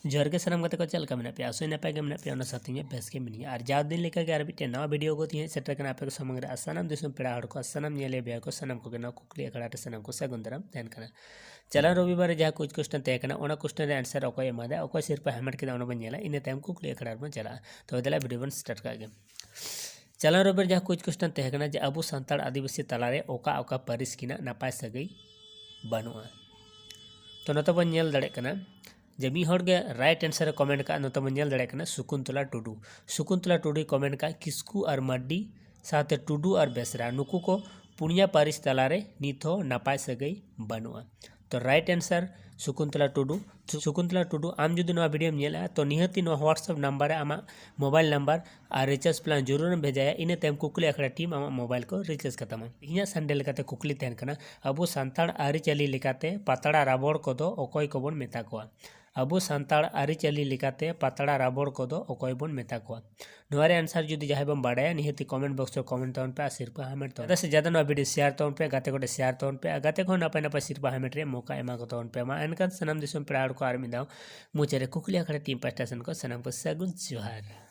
जोहर के सानाम गाते को चल का मेना पे आसोय नपाय गे मेना पे ओना साथे इᱧ बेस गे मिनिया और जाव दिन लेका गे आर मिटे नवा वीडियो को तिहे सेटर कना आपे को समंग रे सानाम दिसम पेड़ा हड़ को सानाम नेले बेया को सानाम को गना कुकली अखड़ा टे सानाम को सगुन दाराम तहन कना चला रविवार जहाँ कुछ क्वेश्चन तय कना ओना क्वेश्चन रे आंसर अकोय एमादा अकोय सिरपा हेमेट केदा ओना बन नेला इने तायम कुकली अखड़ा बन चला तो देला वीडियो बन स्टार्ट का गे चला रविवार जहाँ कुछ क्वेश्चन तय कना जे अबो सांताड़ आदिवासी तलारे ओका ओका परिस किना नापाय सगई बानुआ तो नतो बन नेल दड़े कना जब मी हर गे राइट आंसर कमेंट का नतो बन नेल दड़े कना शकुंतला टुडू कमेंट का किस्कू और माड्डी साथे टुडू और बेसरा नुकू को पुनिया पारिस तलारे निथो नापाय सगई बानुआ तो राइट आंसर शकुंतला टुडू आम जुदी नवा वीडियो नेला तो निहती नवा व्हाट्सएप नंबर आमा मोबाइल नंबर और रिचार्ज प्लान जरूर भेजाया इने तम कुकली अखड़ा टीम आमा मोबाइल को रिचार्ज कतामा इना संडे लेकाते कुकली तहन कना अबो सांताड़ आरिचाली लेकाते पातड़ा राबड़ कोदो ओकोय कोबन मेता कोआ अबो सांताड़ आरिचाली लेकाते पातड़ा राबड़ कोदो ओकोय बोन मेता कोआ नोरे आंसर जुदी जहां बम बाड़ाया निहती कमेंट बॉक्स रे कमेंट तवन पे सिरपा हामेट तो ज्यादा से ज्यादा नवा वीडियो शेयर तवन पे गाते कोटे शेयर तवन पे गाते को नपाय नपाय सिरपा हामेट रे मौका एमा को तवन पे मा एनकान सनम दिसम पेड़ा को आर मिदाव मुचेरे कुकली अखड़ा टीम पास्टेशन को सनम को सगुन जोहार।